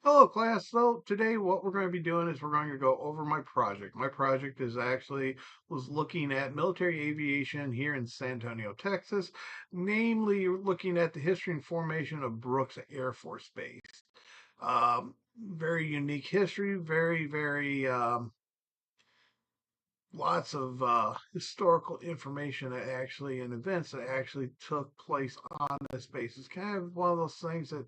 Hello, class. So today, what we're going to be doing is we're going to go over my project. My project is actually was looking at military aviation here in San Antonio, Texas, namely looking at the history and formation of Brooks Air Force Base. Very unique history, very lots of historical information that actually and events that actually took place on this base. It's kind of one of those things that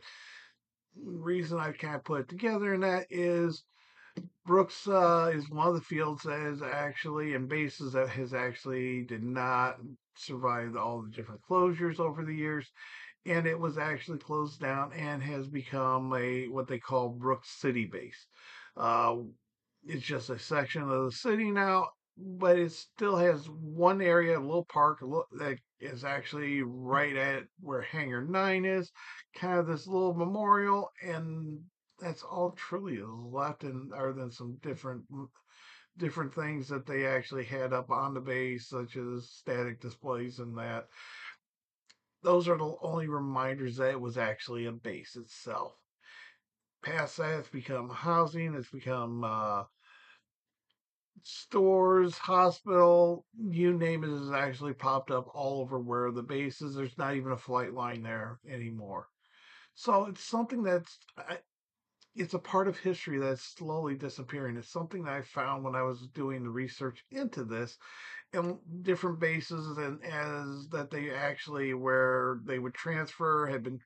reason I kind of put it together, and that is Brooks is one of the fields that is actually and bases that has actually did not survive all the different closures over the years, and it was actually closed down and has become a what they call Brooks City Base. Uh, it's just a section of the city now, but it still has one area, a little park, that is actually right at where Hangar 9 is, kind of this little memorial, and that's all truly is left in other than some different things that they actually had up on the base, such as static displays and that. Those are the only reminders that it was actually a base itself. Past that, it's become housing, it's become stores, hospital, you name it, has actually popped up all over where the base is. There's not even a flight line there anymore. So it's something it's a part of history that's slowly disappearing. It's something that I found when I was doing the research into this and different bases and as that they actually where they would transfer had been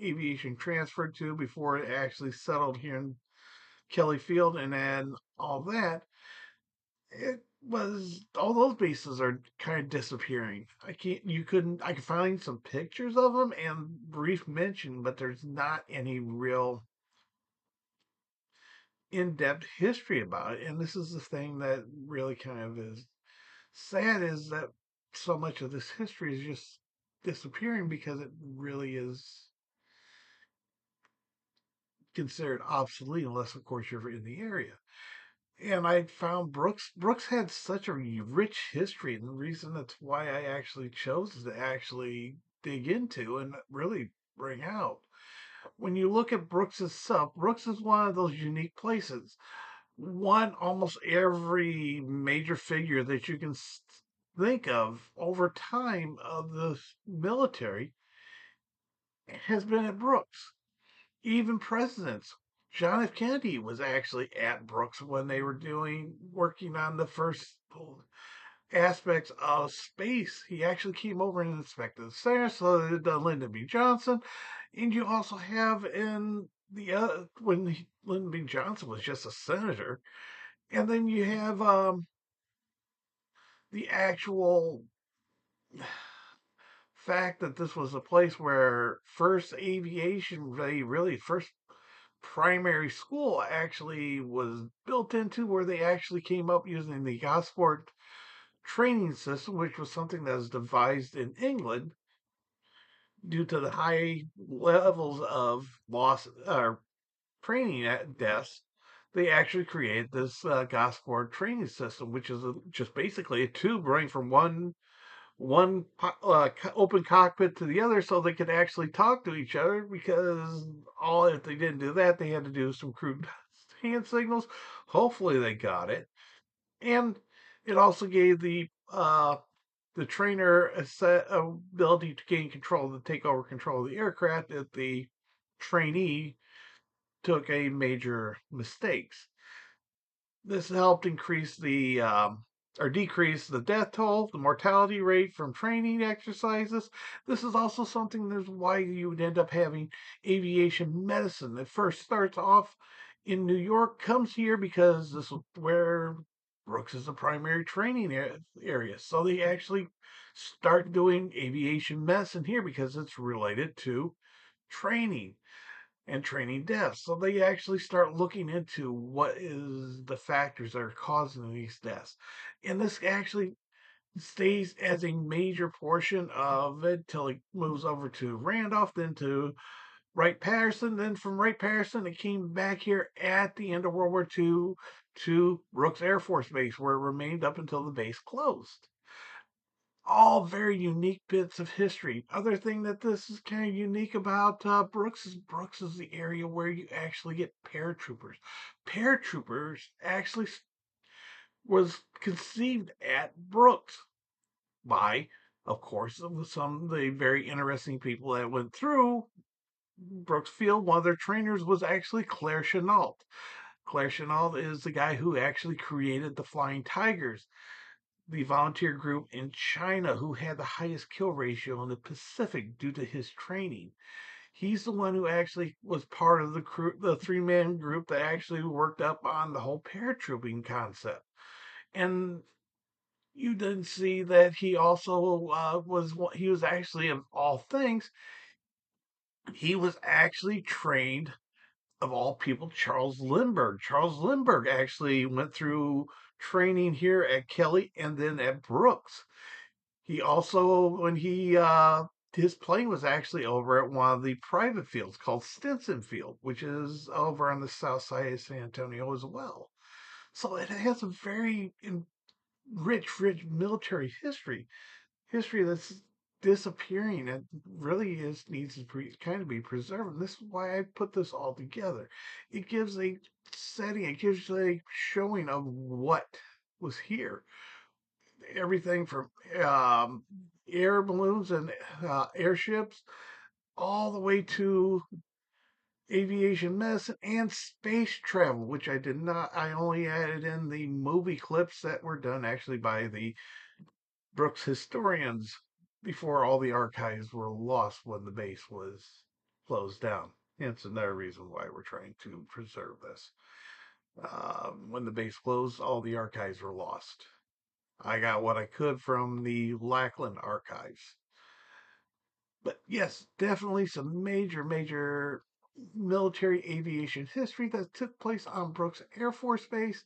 aviation transferred to before it actually settled here in Kelly Field and then all that. It was all those bases are kind of disappearing. I could find some pictures of them and brief mention, but there's not any real in-depth history about it. And this is the thing that really kind of is sad is that so much of this history is just disappearing because it really is considered obsolete unless of course you're in the area. And I found Brooks had such a rich history, and the reason that's why I actually chose to actually dig into and really bring out. When you look at Brooks itself, Brooks is one of those unique places. One almost every major figure that you can think of over time of the military has been at Brooks. Even presidents. John F. Kennedy was actually at Brooks when they were working on the first aspects of space. He actually came over and inspected the center. So did Lyndon B. Johnson. And you also have in the Lyndon B. Johnson was just a senator. And then you have the actual fact that this was a place where first aviation, really first primary school actually was built into where they actually came up using the Gosport training system, which was something that was devised in England due to the high levels of loss or training at deaths. They actually created this Gosport training system, which is just basically a tube running from one open cockpit to the other so they could actually talk to each other because all if they didn't do that they had to do some crude hand signals. Hopefully they got it. And it also gave the trainer a set ability to gain control to take over control of the aircraft if the trainee took a major mistakes. This helped increase the or decrease the death toll, the mortality rate from training exercises. This is also something that's why you would end up having aviation medicine. It first starts off in New York, comes here because this is where Brooks is the primary training area. So they actually start doing aviation medicine here because it's related to training and training deaths. So they actually start looking into what is the factors that are causing these deaths. And this actually stays as a major portion of it till it moves over to Randolph, then to Wright Patterson. Then from Wright Patterson, it came back here at the end of World War II to Brooks Air Force Base, where it remained up until the base closed. All very unique bits of history. Other thing that this is kind of unique about Brooks is the area where you actually get paratroopers. Paratroopers actually was conceived at Brooks by, of course, some of the very interesting people that went through Brooks Field. One of their trainers was actually Claire Chenault. Claire Chenault is the guy who actually created the Flying Tigers, the volunteer group in China who had the highest kill ratio in the Pacific due to his training. He's the one who actually was part of the crew, the 3-man group that actually worked up on the whole paratrooping concept. And you didn't see that he also he was actually, of all things, he was actually trained, of all people, Charles Lindbergh. Charles Lindbergh actually went through training here at Kelly and then at Brooks. He also, when he his plane was actually over at one of the private fields called Stinson Field, which is over on the south side of San Antonio as well. So it has a very rich military history that's disappearing. It really is needs to kind of be preserved. And this is why I put this all together. It gives a setting. It gives a showing of what was here. Everything from um, air balloons and airships, all the way to aviation medicine and space travel, which I did not. I only added in the movie clips that were done actually by the Brooks historians before all the archives were lost when the base was closed down. Hence another reason why we're trying to preserve this. When the base closed, all the archives were lost. I got what I could from the Lackland archives. But yes, definitely some major military aviation history that took place on Brooks Air Force Base.